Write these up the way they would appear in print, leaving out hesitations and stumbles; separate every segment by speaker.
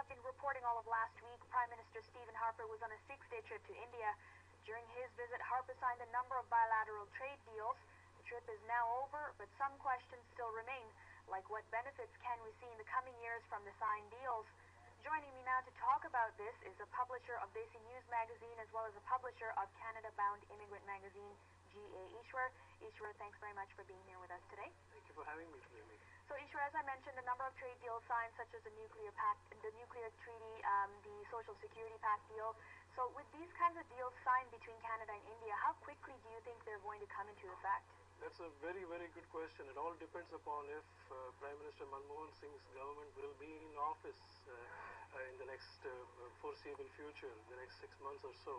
Speaker 1: In reporting all of last week, Prime Minister Stephen Harper was on a 6-day trip to India. During his visit, Harper signed a number of bilateral trade deals. The trip is now over, but some questions still remain, like what benefits can we see in the coming years from the signed deals. Joining me now to talk about this is a publisher of Desi News magazine as well as a publisher of CanadaBound Immigrant magazine, G.A. Easwar. Easwar, thanks very much for being here with us today.
Speaker 2: Thank you for having me today.
Speaker 1: So Easwar, as I mentioned, a number of trade deals signed, such as the nuclear pact, the nuclear treaty, the Social Security Pact deal. So with these kinds of deals signed between Canada and India, how quickly do you think they're going to come into effect?
Speaker 2: That's a very, very good question. It all depends upon if Prime Minister Manmohan Singh's government will be in office in the next foreseeable future, the next 6 months or so.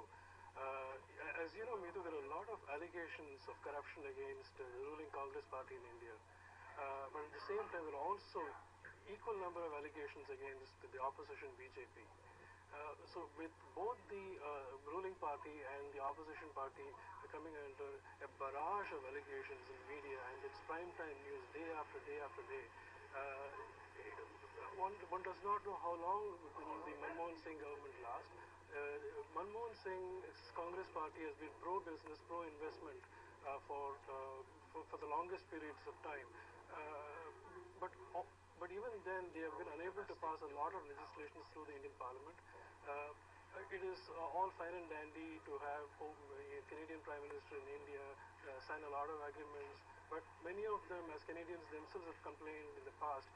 Speaker 2: As you know, Meetu, there are a lot of allegations of corruption against the ruling Congress party in India. But at the same time, there are also equal number of allegations against the opposition BJP. So with both the ruling party and the opposition party coming under a barrage of allegations in media, and it's prime time news day after day after day, one does not know how long the Manmohan Singh government lasts. Manmohan Singh's Congress party has been pro-business, pro-investment for the longest periods of time. But even then, they have been unable to pass a lot of legislation through the Indian Parliament. It is all fine and dandy to have a Canadian Prime Minister in India sign a lot of agreements, but many of them, as Canadians themselves have complained in the past,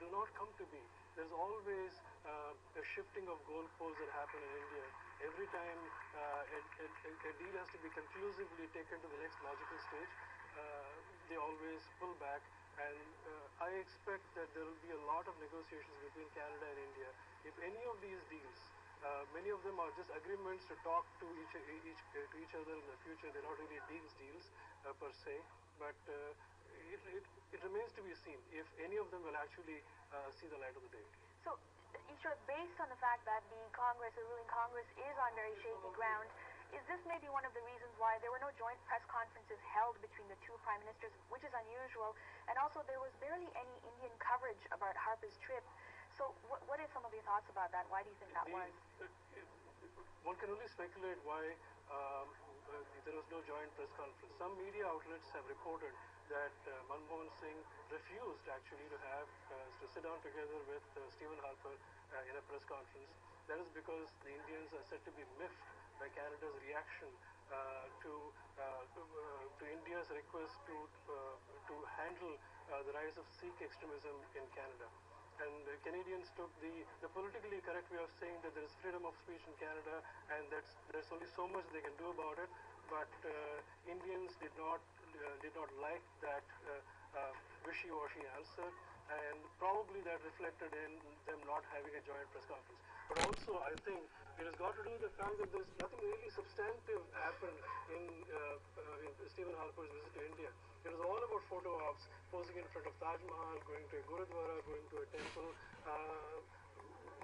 Speaker 2: do not come to be. There's always a shifting of goalposts that happen in India. Every time a deal has to be conclusively taken to the next logical stage, they always pull back. And I expect that there will be a lot of negotiations between Canada and India. If any of these deals, many of them are just agreements to talk to each other in the future. They're not really deals per se, but it remains to be seen if any of them will actually see the light of the day.
Speaker 1: So, Easwar, based on the fact that the ruling Congress is on very shaky ground, is this maybe one of the reasons why there were no joint press conferences held between the two prime ministers, which is unusual, and also there was barely any Indian coverage about Harper's trip? So what are some of your thoughts about that? Why do you think that was?
Speaker 2: One can only speculate why there was no joint press conference. Some media outlets have reported that Manmohan Singh refused actually to sit down together with Stephen Harper in a press conference. That is because the Indians are said to be miffed by Canada's reaction to India's request to handle the rise of Sikh extremism in Canada. And Canadians took the politically correct way of saying that there is freedom of speech in Canada and there's only so much they can do about it. But Indians did not like that wishy-washy answer, and probably that reflected in them not having a joint press conference. But also, I think it has got to do with the fact that there's nothing really substantive happened in Stephen Harper's visit to India. It was all about photo ops, posing in front of Taj Mahal, going to a Gurudwara, going to a temple.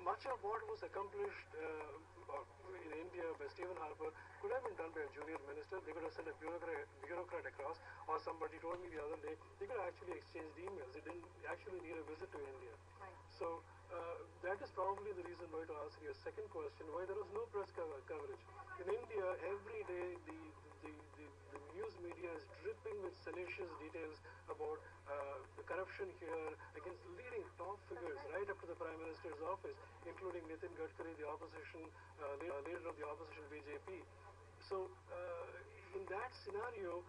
Speaker 2: Much of what was accomplished in India by Stephen Harper could have been done by a junior minister. They could have sent a bureaucrat across, or somebody told me the other day, they could have actually exchanged emails. They didn't actually need a visit to India.
Speaker 1: Right.
Speaker 2: So that is probably the reason why, to answer your second question, why there was no press coverage. In India, every day the news media is dripping with salacious details about the corruption here against leading top figures right up to the Prime Minister's office, including Nitin Gadkari, the opposition leader of the opposition BJP. So in that scenario,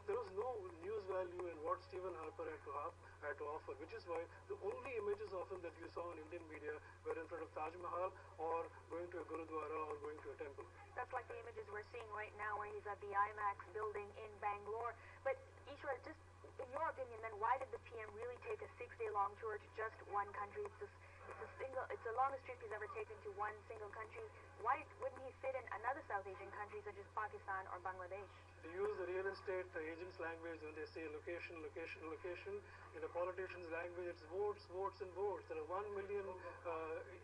Speaker 2: there was no news value in what Stephen Harper had to offer, which is why the only images often that you saw in Indian media were in front of Taj Mahal or going to a Gurudwara or going to a temple.
Speaker 1: That's like the images we're seeing right now where he's at the IMAX building in Bangalore. But Easwar, just in your opinion then, why did the PM really take a 6-day long tour to just one country? It's the longest trip he's ever taken to one single country. Why wouldn't he fit in another South Asian country such as Pakistan or Bangladesh?
Speaker 2: They use the real estate agents' language when they say location, location, location. In the politicians' language, it's votes, votes, and votes. There are 1 million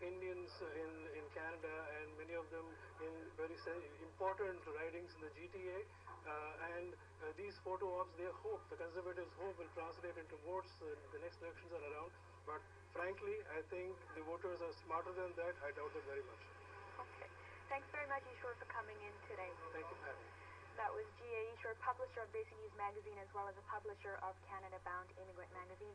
Speaker 2: Indians in Canada, and many of them in very important ridings in the GTA. And these photo ops, they hope, the Conservatives hope, will translate into votes. The next elections are around. But frankly, I think the voters are smarter than that. I doubt that very much.
Speaker 1: Okay. Thanks very much, Easwar, for coming in today.
Speaker 2: Thank you for having me.
Speaker 1: That was G.A. Easwar, publisher of Desi News magazine, as well as a publisher of CanadaBound Immigrant magazine.